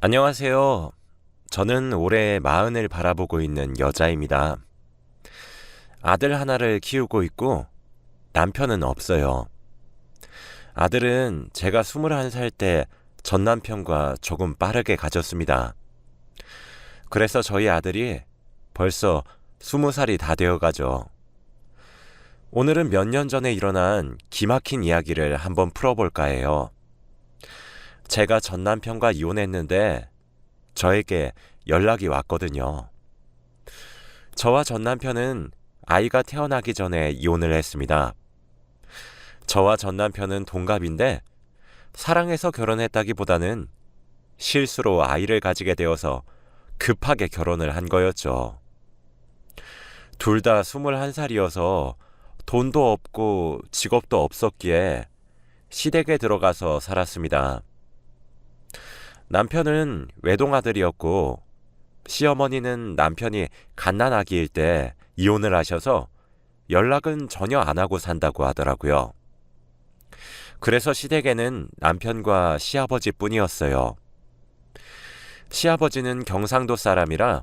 안녕하세요. 저는 올해 마흔을 바라보고 있는 여자입니다. 아들 하나를 키우고 있고 남편은 없어요. 아들은 제가 21살 때 전 남편과 조금 빠르게 가졌습니다. 그래서 저희 아들이 벌써 20살이 다 되어 가죠. 오늘은 몇 년 전에 일어난 기막힌 이야기를 한번 풀어볼까 해요. 제가 전 남편과 이혼했는데 저에게 연락이 왔거든요. 저와 전 남편은 아이가 태어나기 전에 이혼을 했습니다. 저와 전 남편은 동갑인데 사랑해서 결혼했다기보다는 실수로 아이를 가지게 되어서 급하게 결혼을 한 거였죠. 둘 다 21살이어서 돈도 없고 직업도 없었기에 시댁에 들어가서 살았습니다. 남편은 외동아들이었고 시어머니는 남편이 갓난아기일 때 이혼을 하셔서 연락은 전혀 안 하고 산다고 하더라고요. 그래서 시댁에는 남편과 시아버지 뿐이었어요. 시아버지는 경상도 사람이라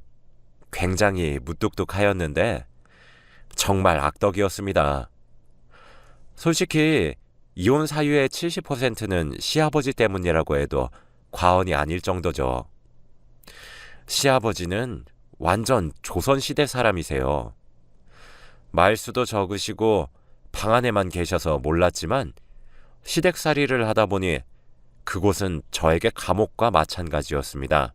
굉장히 무뚝뚝하였는데 정말 악덕이었습니다. 솔직히 이혼 사유의 70%는 시아버지 때문이라고 해도 과언이 아닐 정도죠. 시아버지는 완전 조선시대 사람이세요. 말수도 적으시고 방 안에만 계셔서 몰랐지만 시댁살이를 하다 보니 그곳은 저에게 감옥과 마찬가지였습니다.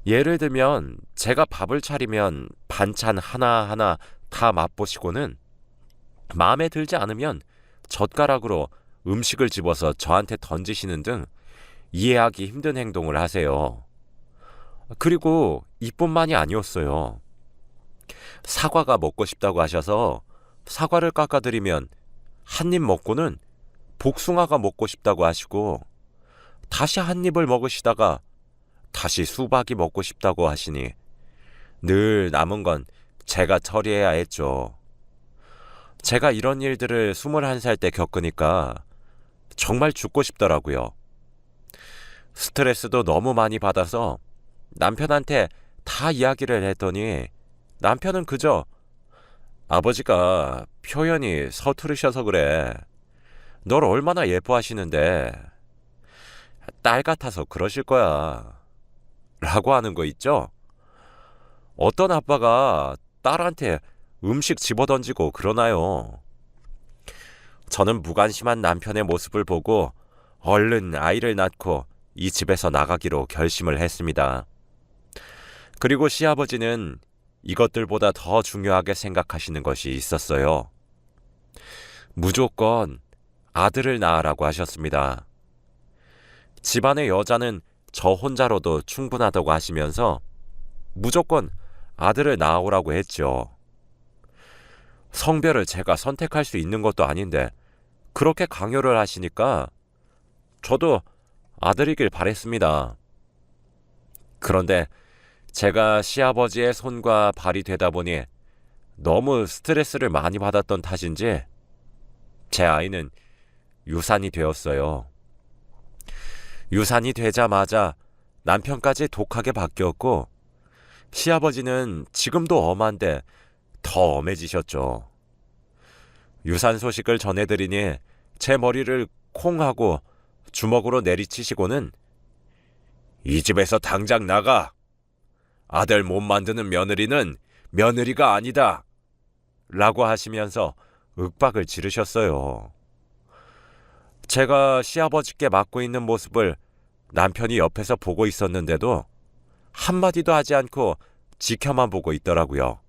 예를 들면 제가 밥을 차리면 반찬 하나하나 다 맛보시고는 마음에 들지 않으면 젓가락으로 음식을 집어서 저한테 던지시는 등 이해하기 힘든 행동을 하세요. 그리고 이뿐만이 아니었어요. 사과가 먹고 싶다고 하셔서 사과를 깎아드리면 한 입 먹고는 복숭아가 먹고 싶다고 하시고 다시 한 입을 먹으시다가 다시 수박이 먹고 싶다고 하시니 늘 남은 건 제가 처리해야 했죠. 제가 이런 일들을 21살 때 겪으니까 정말 죽고 싶더라고요. 스트레스도 너무 많이 받아서 남편한테 다 이야기를 했더니 남편은 그저 아버지가 표현이 서투르셔서 그래. 널 얼마나 예뻐하시는데 딸 같아서 그러실 거야. 라고 하는 거 있죠? 어떤 아빠가 딸한테 음식 집어던지고 그러나요? 저는 무관심한 남편의 모습을 보고 얼른 아이를 낳고 이 집에서 나가기로 결심을 했습니다. 그리고 시아버지는 이것들보다 더 중요하게 생각하시는 것이 있었어요. 무조건 아들을 낳으라고 하셨습니다. 집안의 여자는 저 혼자로도 충분하다고 하시면서 무조건 아들을 낳아오라고 했죠. 성별을 제가 선택할 수 있는 것도 아닌데 그렇게 강요를 하시니까 저도 아들이길 바랬습니다. 그런데 제가 시아버지의 손과 발이 되다 보니 너무 스트레스를 많이 받았던 탓인지 제 아이는 유산이 되었어요. 유산이 되자마자 남편까지 독하게 바뀌었고 시아버지는 지금도 엄한데 더 엄해지셨죠. 유산 소식을 전해드리니 제 머리를 콩 하고 주먹으로 내리치시고는 이 집에서 당장 나가! 아들 못 만드는 며느리는 며느리가 아니다! 라고 하시면서 윽박을 지르셨어요. 제가 시아버지께 맞고 있는 모습을 남편이 옆에서 보고 있었는데도 한마디도 하지 않고 지켜만 보고 있더라고요.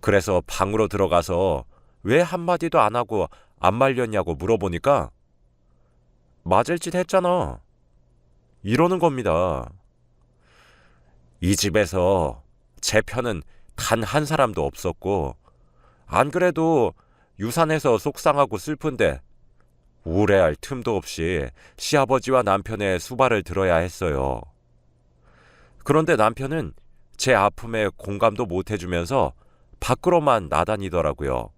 그래서 방으로 들어가서 왜 한마디도 안 하고 안 말렸냐고 물어보니까 맞을 짓 했잖아. 이러는 겁니다. 이 집에서 제 편은 단 한 사람도 없었고 안 그래도 유산해서 속상하고 슬픈데 우울해할 틈도 없이 시아버지와 남편의 수발을 들어야 했어요. 그런데 남편은 제 아픔에 공감도 못 해주면서 밖으로만 나다니더라고요.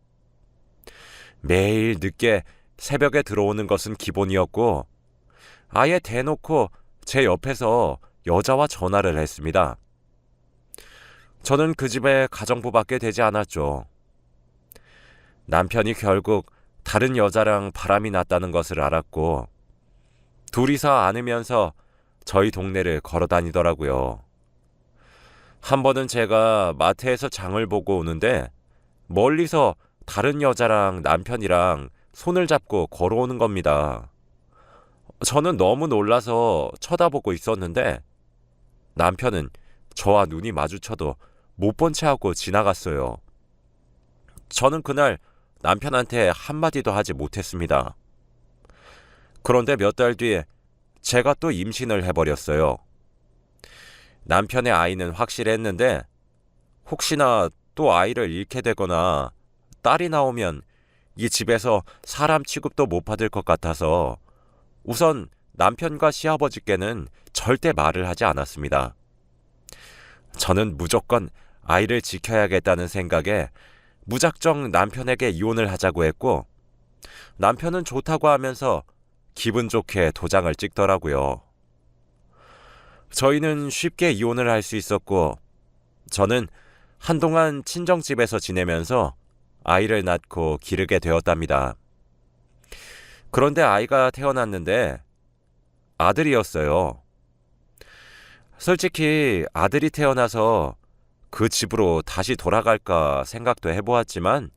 매일 늦게 새벽에 들어오는 것은 기본이었고 아예 대놓고 제 옆에서 여자와 전화를 했습니다. 저는 그 집에 가정부밖에 되지 않았죠. 남편이 결국 다른 여자랑 바람이 났다는 것을 알았고 둘이서 안으면서 저희 동네를 걸어 다니더라고요. 한 번은 제가 마트에서 장을 보고 오는데 멀리서 다른 여자랑 남편이랑 손을 잡고 걸어오는 겁니다. 저는 너무 놀라서 쳐다보고 있었는데 남편은 저와 눈이 마주쳐도 못 본 채 하고 지나갔어요. 저는 그날 남편한테 한마디도 하지 못했습니다. 그런데 몇 달 뒤에 제가 또 임신을 해버렸어요. 남편의 아이는 확실했는데 혹시나 또 아이를 잃게 되거나 딸이 나오면 이 집에서 사람 취급도 못 받을 것 같아서 우선 남편과 시아버지께는 절대 말을 하지 않았습니다. 저는 무조건 아이를 지켜야겠다는 생각에 무작정 남편에게 이혼을 하자고 했고 남편은 좋다고 하면서 기분 좋게 도장을 찍더라고요. 저희는 쉽게 이혼을 할 수 있었고 저는 한동안 친정집에서 지내면서 아이를 낳고 기르게 되었답니다. 그런데 아이가 태어났는데 아들이었어요. 솔직히 아들이 태어나서 그 집으로 다시 돌아갈까 생각도 해보았지만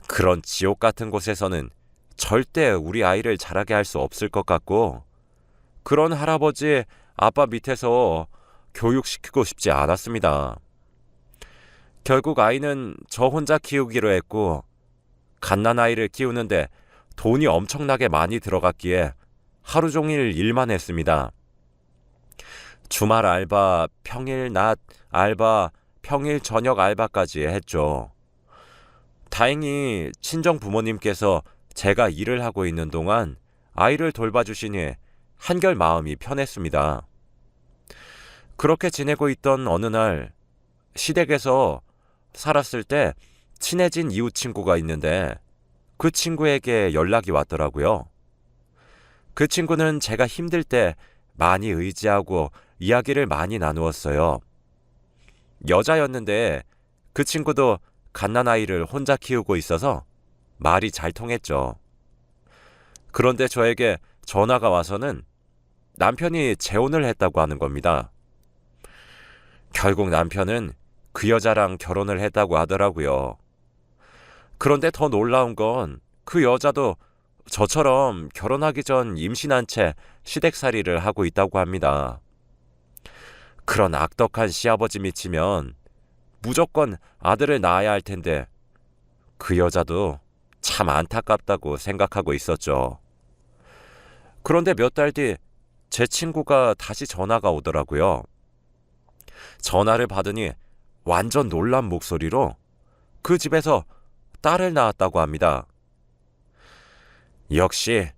그런 지옥 같은 곳에서는 절대 우리 아이를 자라게 할 수 없을 것 같고 그런 할아버지 아빠 밑에서 교육시키고 싶지 않았습니다. 결국 아이는 저 혼자 키우기로 했고 갓난아이를 키우는데 돈이 엄청나게 많이 들어갔기에 하루 종일 일만 했습니다. 주말 알바, 평일 낮 알바, 평일 저녁 알바까지 했죠. 다행히 친정 부모님께서 제가 일을 하고 있는 동안 아이를 돌봐주시니 한결 마음이 편했습니다. 그렇게 지내고 있던 어느 날 시댁에서 살았을 때 친해진 이웃 친구가 있는데 그 친구에게 연락이 왔더라고요. 그 친구는 제가 힘들 때 많이 의지하고 이야기를 많이 나누었어요. 여자였는데 그 친구도 갓난아이를 혼자 키우고 있어서 말이 잘 통했죠. 그런데 저에게 전화가 와서는 남편이 재혼을 했다고 하는 겁니다. 결국 남편은 그 여자랑 결혼을 했다고 하더라고요. 그런데 더 놀라운 건 그 여자도 저처럼 결혼하기 전 임신한 채 시댁살이를 하고 있다고 합니다. 그런 악덕한 시아버지 미치면 무조건 아들을 낳아야 할 텐데 그 여자도 참 안타깝다고 생각하고 있었죠. 그런데 몇 달 뒤 제 친구가 다시 전화가 오더라고요. 전화를 받으니 완전 놀란 목소리로 그 집에서 딸을 낳았다고 합니다. 역시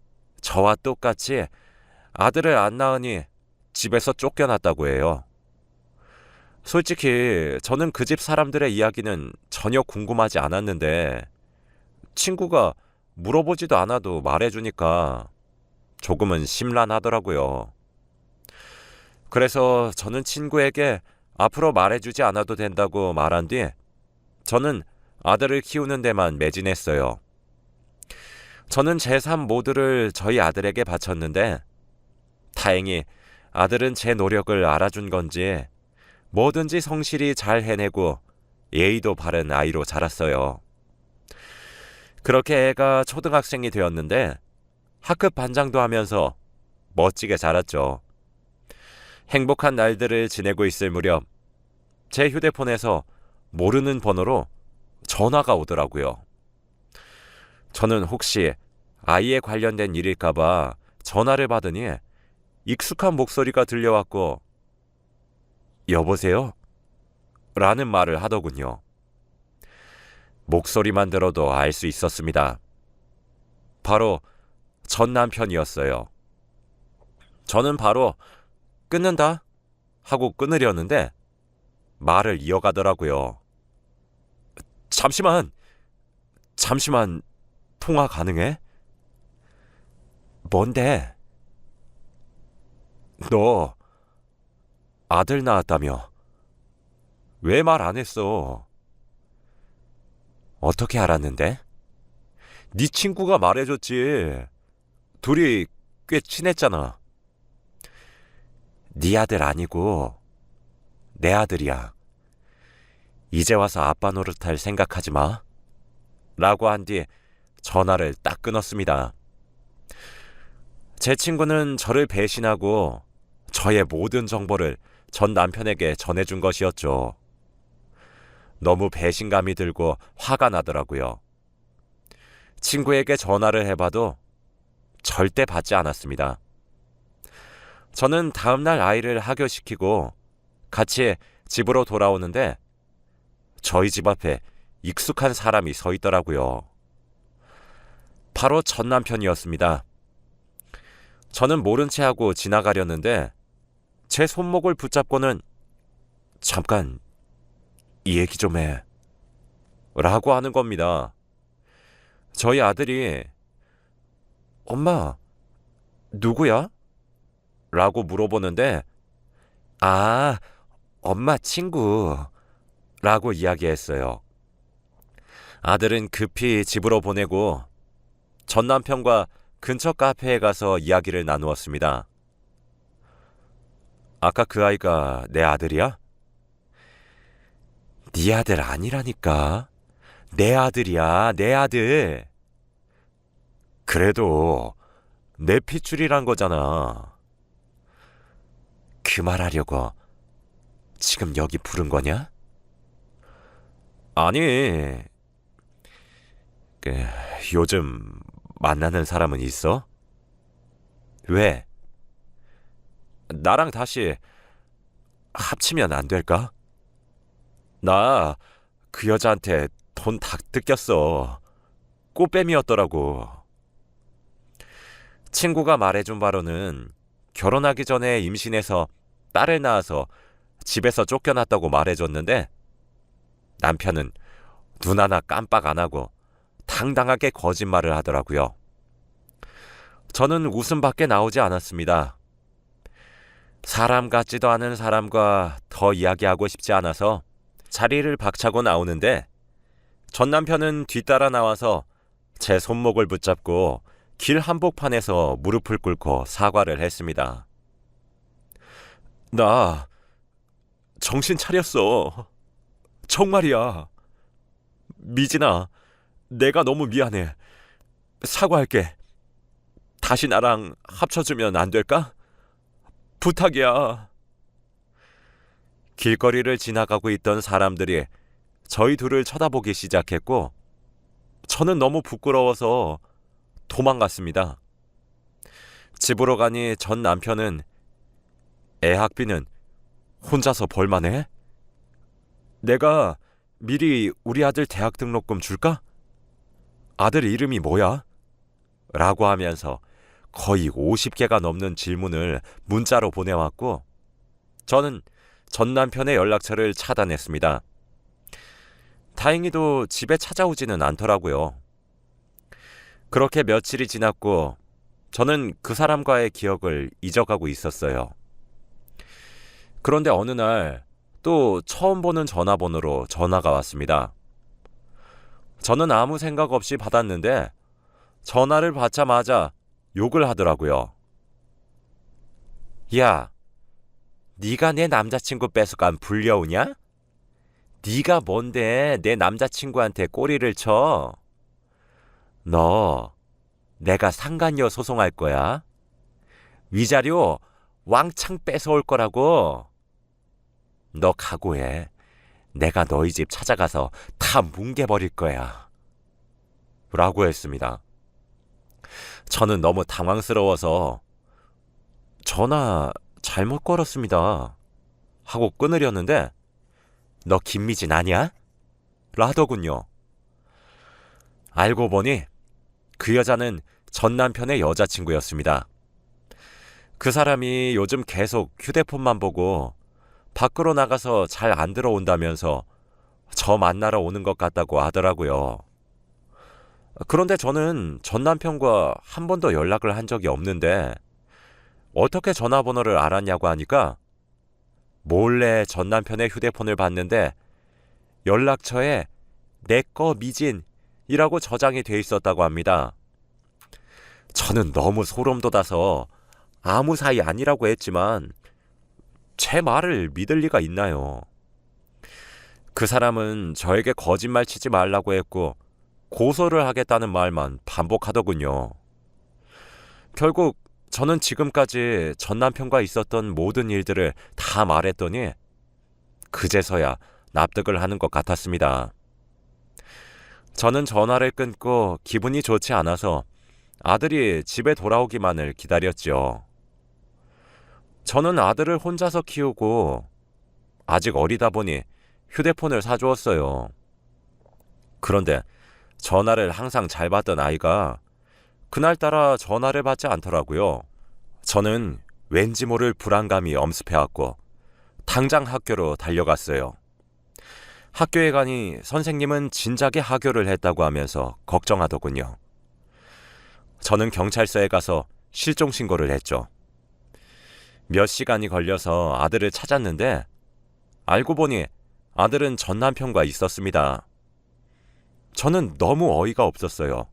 저와 똑같이 아들을 안 낳으니 집에서 쫓겨났다고 해요. 솔직히 저는 그 집 사람들의 이야기는 전혀 궁금하지 않았는데 친구가 물어보지도 않아도 말해주니까 조금은 심란하더라고요. 그래서 저는 친구에게 앞으로 말해주지 않아도 된다고 말한 뒤 저는 아들을 키우는 데만 매진했어요. 저는 제 삶 모두를 저희 아들에게 바쳤는데 다행히 아들은 제 노력을 알아준 건지 뭐든지 성실히 잘 해내고 예의도 바른 아이로 자랐어요. 그렇게 애가 초등학생이 되었는데 학급 반장도 하면서 멋지게 자랐죠. 행복한 날들을 지내고 있을 무렵 제 휴대폰에서 모르는 번호로 전화가 오더라고요. 저는 혹시 아이에 관련된 일일까봐 전화를 받으니 익숙한 목소리가 들려왔고 여보세요? 라는 말을 하더군요. 목소리만 들어도 알 수 있었습니다. 바로 전 남편이었어요. 저는 바로 끊는다 하고 끊으려는데 말을 이어가더라고요. 잠시만 통화 가능해? 뭔데? 너 아들 낳았다며? 왜 말 안 했어? 어떻게 알았는데? 네 친구가 말해줬지. 둘이 꽤 친했잖아. 네 아들 아니고 내 아들이야. 이제 와서 아빠 노릇할 생각하지 마. 라고 한 뒤 전화를 딱 끊었습니다. 제 친구는 저를 배신하고 저의 모든 정보를 전 남편에게 전해준 것이었죠. 너무 배신감이 들고 화가 나더라고요. 친구에게 전화를 해봐도 절대 받지 않았습니다. 저는 다음날 아이를 하교시키고 같이 집으로 돌아오는데 저희 집 앞에 익숙한 사람이 서 있더라고요. 바로 전 남편이었습니다. 저는 모른 채 하고 지나가려는데 제 손목을 붙잡고는 잠깐 이 얘기 좀 해. 라고 하는 겁니다. 저희 아들이 엄마 누구야? 라고 물어보는데 아 엄마 친구 라고 이야기했어요. 아들은 급히 집으로 보내고 전 남편과 근처 카페에 가서 이야기를 나누었습니다. 아까 그 아이가 내 아들이야? 네 아들 아니라니까. 내 아들이야, 내 아들. 그래도 내 핏줄이란 거잖아. 그 말 하려고 지금 여기 부른 거냐? 아니, 요즘 만나는 사람은 있어? 왜? 나랑 다시 합치면 안 될까? 나 그 여자한테 돈 다 뜯겼어. 꽃뱀이었더라고. 친구가 말해준 바로는 결혼하기 전에 임신해서 딸을 낳아서 집에서 쫓겨났다고 말해줬는데 남편은 눈 하나 깜빡 안 하고 당당하게 거짓말을 하더라고요. 저는 웃음밖에 나오지 않았습니다. 사람 같지도 않은 사람과 더 이야기하고 싶지 않아서 자리를 박차고 나오는데 전 남편은 뒤따라 나와서 제 손목을 붙잡고 길 한복판에서 무릎을 꿇고 사과를 했습니다. 나 정신 차렸어. 정말이야. 미진아, 내가 너무 미안해. 사과할게. 다시 나랑 합쳐주면 안 될까? 부탁이야. 길거리를 지나가고 있던 사람들이 저희 둘을 쳐다보기 시작했고 저는 너무 부끄러워서 도망갔습니다. 집으로 가니 전 남편은 애 학비는 혼자서 벌만해? 내가 미리 우리 아들 대학 등록금 줄까? 아들 이름이 뭐야? 라고 하면서 거의 50개가 넘는 질문을 문자로 보내왔고 저는 전 남편의 연락처를 차단했습니다. 다행히도 집에 찾아오지는 않더라고요. 그렇게 며칠이 지났고 저는 그 사람과의 기억을 잊어가고 있었어요. 그런데 어느 날 또 처음 보는 전화번호로 전화가 왔습니다. 저는 아무 생각 없이 받았는데 전화를 받자마자 욕을 하더라고요. 야, 네가 내 남자친구 뺏어간 불려우냐? 네가 뭔데 내 남자친구한테 꼬리를 쳐? 너 내가 상간녀 소송할 거야. 위자료 왕창 뺏어올 거라고. 너 각오해. 내가 너희 집 찾아가서 다 뭉개버릴 거야. 라고 했습니다. 저는 너무 당황스러워서 전화 잘못 걸었습니다. 하고 끊으려는데 너 김미진 아니야? 라더군요. 알고 보니 그 여자는 전 남편의 여자친구였습니다. 그 사람이 요즘 계속 휴대폰만 보고 밖으로 나가서 잘 안 들어온다면서 저 만나러 오는 것 같다고 하더라고요. 그런데 저는 전 남편과 한 번도 연락을 한 적이 없는데 어떻게 전화번호를 알았냐고 하니까 몰래 전 남편의 휴대폰을 봤는데 연락처에 내 거 미진이라고 저장이 돼 있었다고 합니다. 저는 너무 소름 돋아서 아무 사이 아니라고 했지만 제 말을 믿을 리가 있나요? 그 사람은 저에게 거짓말 치지 말라고 했고 고소를 하겠다는 말만 반복하더군요. 결국 저는 지금까지 전 남편과 있었던 모든 일들을 다 말했더니 그제서야 납득을 하는 것 같았습니다. 저는 전화를 끊고 기분이 좋지 않아서 아들이 집에 돌아오기만을 기다렸죠. 저는 아들을 혼자서 키우고 아직 어리다 보니 휴대폰을 사주었어요. 그런데 전화를 항상 잘 받던 아이가 그날따라 전화를 받지 않더라고요. 저는 왠지 모를 불안감이 엄습해왔고 당장 학교로 달려갔어요. 학교에 가니 선생님은 진작에 하교를 했다고 하면서 걱정하더군요. 저는 경찰서에 가서 실종 신고를 했죠. 몇 시간이 걸려서 아들을 찾았는데 알고 보니 아들은 전 남편과 있었습니다. 저는 너무 어이가 없었어요.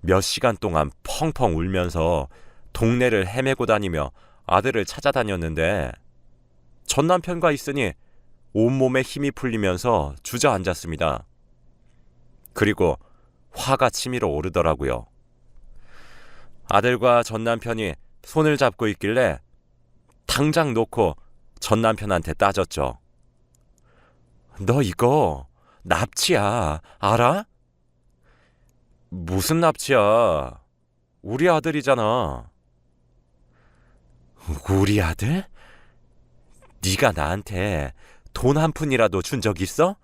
몇 시간 동안 펑펑 울면서 동네를 헤매고 다니며 아들을 찾아다녔는데 전 남편과 있으니 온몸에 힘이 풀리면서 주저앉았습니다. 그리고 화가 치밀어 오르더라고요. 아들과 전 남편이 손을 잡고 있길래 당장 놓고 전 남편한테 따졌죠. 너 이거 납치야, 알아? 무슨 납치야? 우리 아들이잖아. 우리 아들? 네가 나한테 돈 한 푼이라도 준 적 있어?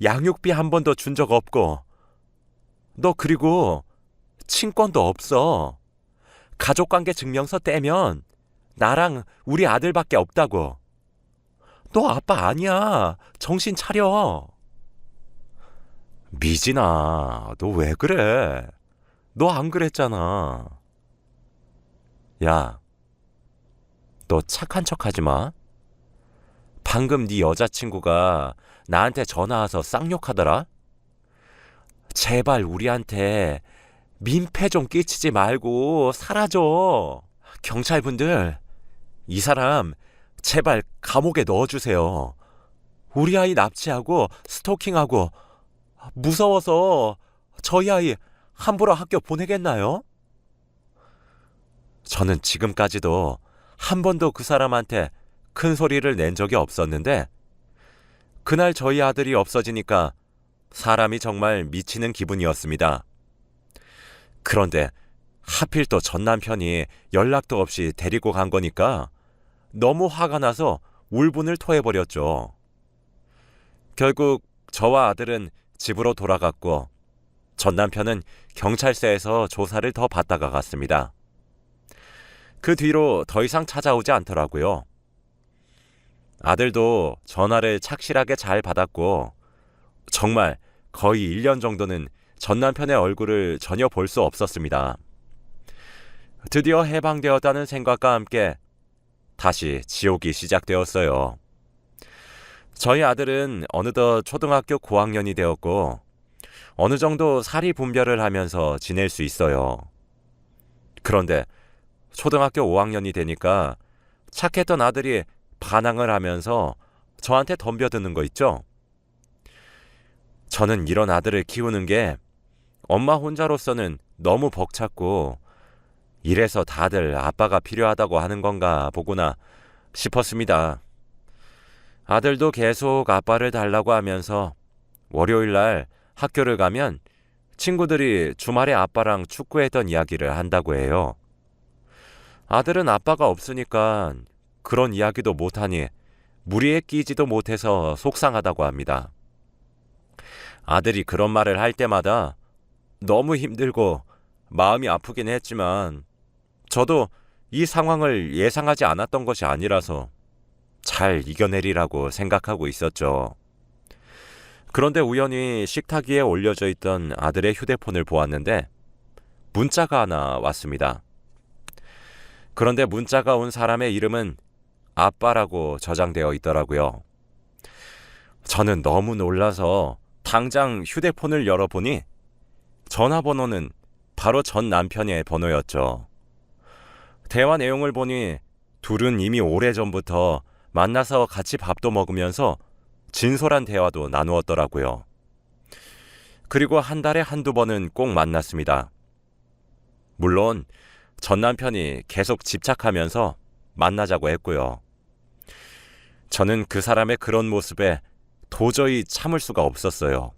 양육비 한 번도 준 적 없고 너 그리고 친권도 없어. 가족관계 증명서 떼면 나랑 우리 아들밖에 없다고. 너 아빠 아니야. 정신 차려. 미진아, 너 왜 그래? 너 안 그랬잖아. 야, 너 착한 척 하지 마. 방금 네 여자친구가 나한테 전화 와서 쌍욕하더라. 제발 우리한테 민폐 좀 끼치지 말고 사라져. 경찰분들, 이 사람 제발 감옥에 넣어주세요. 우리 아이 납치하고 스토킹하고 무서워서 저희 아이 함부로 학교 보내겠나요? 저는 지금까지도 한 번도 그 사람한테 큰 소리를 낸 적이 없었는데 그날 저희 아들이 없어지니까 사람이 정말 미치는 기분이었습니다. 그런데 하필 또 전 남편이 연락도 없이 데리고 간 거니까 너무 화가 나서 울분을 토해버렸죠. 결국 저와 아들은 집으로 돌아갔고 전 남편은 경찰서에서 조사를 더 받다가 갔습니다. 그 뒤로 더 이상 찾아오지 않더라고요. 아들도 전화를 착실하게 잘 받았고 정말 거의 1년 정도는 전 남편의 얼굴을 전혀 볼 수 없었습니다. 드디어 해방되었다는 생각과 함께 다시 지옥이 시작되었어요. 저희 아들은 어느덧 초등학교 고학년이 되었고 어느 정도 사리 분별을 하면서 지낼 수 있어요. 그런데 초등학교 5학년이 되니까 착했던 아들이 반항을 하면서 저한테 덤벼드는 거 있죠? 저는 이런 아들을 키우는 게 엄마 혼자로서는 너무 벅찼고 이래서 다들 아빠가 필요하다고 하는 건가 보구나 싶었습니다. 아들도 계속 아빠를 달라고 하면서 월요일 날 학교를 가면 친구들이 주말에 아빠랑 축구했던 이야기를 한다고 해요. 아들은 아빠가 없으니까 그런 이야기도 못하니 무리에 끼지도 못해서 속상하다고 합니다. 아들이 그런 말을 할 때마다 너무 힘들고 마음이 아프긴 했지만 저도 이 상황을 예상하지 않았던 것이 아니라서 잘 이겨내리라고 생각하고 있었죠. 그런데 우연히 식탁 위에 올려져 있던 아들의 휴대폰을 보았는데 문자가 하나 왔습니다. 그런데 문자가 온 사람의 이름은 아빠라고 저장되어 있더라고요. 저는 너무 놀라서 당장 휴대폰을 열어보니 전화번호는 바로 전 남편의 번호였죠. 대화 내용을 보니 둘은 이미 오래전부터 만나서 같이 밥도 먹으면서 진솔한 대화도 나누었더라고요. 그리고 한 달에 한두 번은 꼭 만났습니다. 물론 전 남편이 계속 집착하면서 만나자고 했고요. 저는 그 사람의 그런 모습에 도저히 참을 수가 없었어요.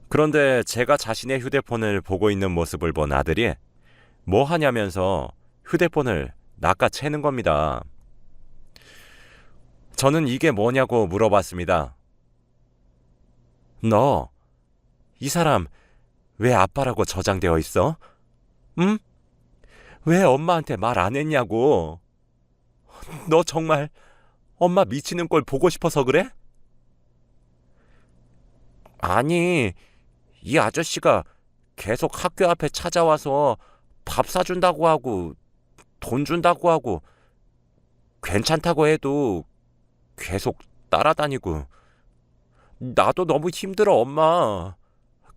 그런데 제가 자신의 휴대폰을 보고 있는 모습을 본 아들이 뭐 하냐면서 휴대폰을 낚아채는 겁니다. 저는 이게 뭐냐고 물어봤습니다. 너, 이 사람 왜 아빠라고 저장되어 있어? 응? 왜 엄마한테 말 안 했냐고. 너 정말 엄마 미치는 꼴 보고 싶어서 그래? 아니, 이 아저씨가 계속 학교 앞에 찾아와서 밥 사준다고 하고 돈 준다고 하고 괜찮다고 해도 계속 따라다니고 나도 너무 힘들어 엄마.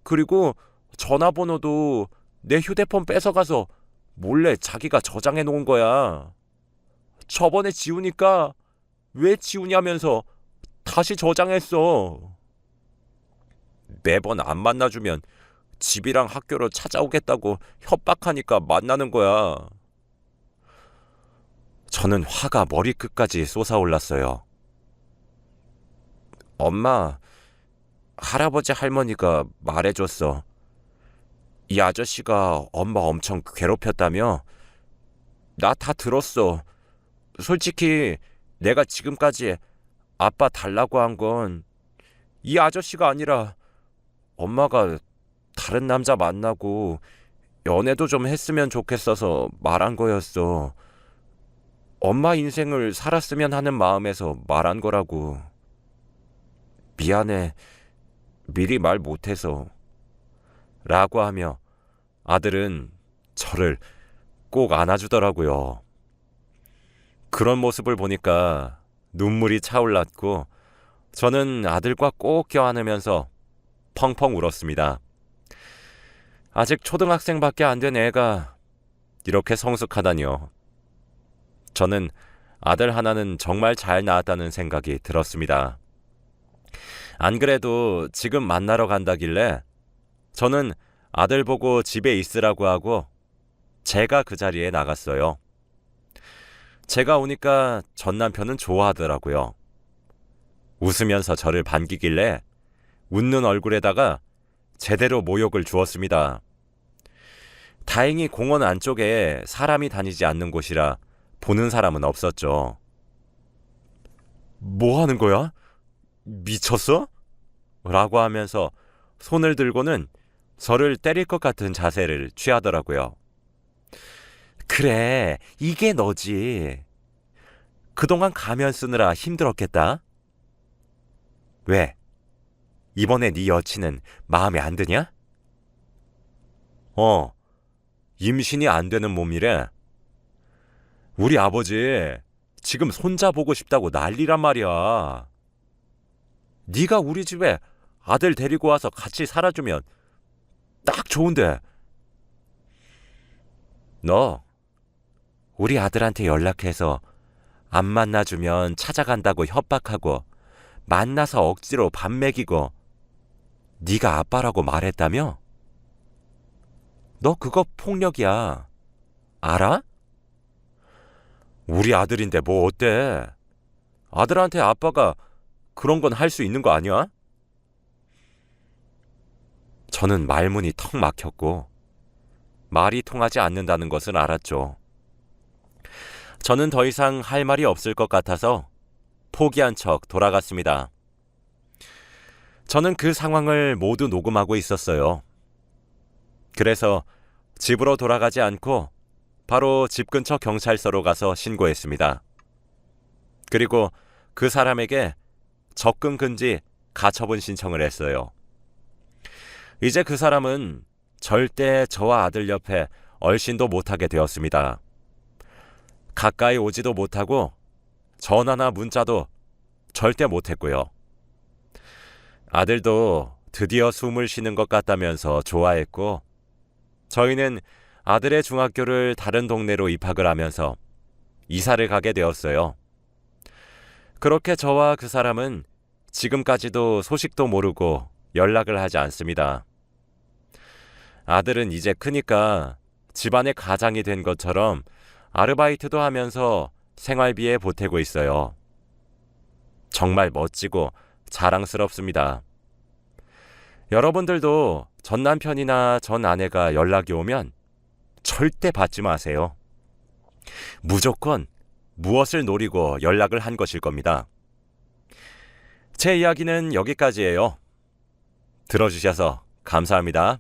그리고 전화번호도 내 휴대폰 뺏어가서 몰래 자기가 저장해 놓은 거야. 저번에 지우니까 왜 지우냐면서 다시 저장했어. 매번 안 만나주면 집이랑 학교로 찾아오겠다고 협박하니까 만나는 거야. 저는 화가 머리끝까지 솟아올랐어요. 엄마, 할아버지 할머니가 말해줬어. 이 아저씨가 엄마 엄청 괴롭혔다며? 나 다 들었어. 솔직히 내가 지금까지 아빠 달라고 한 건 이 아저씨가 아니라 엄마가 다른 남자 만나고 연애도 좀 했으면 좋겠어서 말한 거였어. 엄마 인생을 살았으면 하는 마음에서 말한 거라고. 미안해. 미리 말 못해서. 라고 하며 아들은 저를 꼭 안아주더라고요. 그런 모습을 보니까 눈물이 차올랐고 저는 아들과 꼭 껴안으면서 펑펑 울었습니다. 아직 초등학생밖에 안 된 애가 이렇게 성숙하다니요. 저는 아들 하나는 정말 잘 낳았다는 생각이 들었습니다. 안 그래도 지금 만나러 간다길래 저는 아들 보고 집에 있으라고 하고 제가 그 자리에 나갔어요. 제가 오니까 전 남편은 좋아하더라고요. 웃으면서 저를 반기길래 웃는 얼굴에다가 제대로 모욕을 주었습니다. 다행히 공원 안쪽에 사람이 다니지 않는 곳이라 보는 사람은 없었죠. 뭐 하는 거야? 미쳤어? 라고 하면서 손을 들고는 저를 때릴 것 같은 자세를 취하더라고요. 그래, 이게 너지. 그동안 가면 쓰느라 힘들었겠다. 왜? 이번에 네 여친은 마음에 안 드냐? 임신이 안 되는 몸이래. 우리 아버지 지금 손자 보고 싶다고 난리란 말이야. 네가 우리 집에 아들 데리고 와서 같이 살아주면 딱 좋은데. 너 우리 아들한테 연락해서 안 만나주면 찾아간다고 협박하고 만나서 억지로 밥 먹이고 네가 아빠라고 말했다며? 너 그거 폭력이야. 알아? 우리 아들인데 뭐 어때? 아들한테 아빠가 그런 건 할 수 있는 거 아니야? 저는 말문이 턱 막혔고 말이 통하지 않는다는 것을 알았죠. 저는 더 이상 할 말이 없을 것 같아서 포기한 척 돌아갔습니다. 저는 그 상황을 모두 녹음하고 있었어요. 그래서 집으로 돌아가지 않고 바로 집 근처 경찰서로 가서 신고했습니다. 그리고 그 사람에게 접근 금지 가처분 신청을 했어요. 이제 그 사람은 절대 저와 아들 옆에 얼씬도 못하게 되었습니다. 가까이 오지도 못하고 전화나 문자도 절대 못했고요. 아들도 드디어 숨을 쉬는 것 같다면서 좋아했고, 저희는 아들의 중학교를 다른 동네로 입학을 하면서 이사를 가게 되었어요. 그렇게 저와 그 사람은 지금까지도 소식도 모르고 연락을 하지 않습니다. 아들은 이제 크니까 집안의 가장이 된 것처럼 아르바이트도 하면서 생활비에 보태고 있어요. 정말 멋지고 자랑스럽습니다. 여러분들도 전 남편이나 전 아내가 연락이 오면 절대 받지 마세요. 무조건 무엇을 노리고 연락을 한 것일 겁니다. 제 이야기는 여기까지예요. 들어주셔서 감사합니다.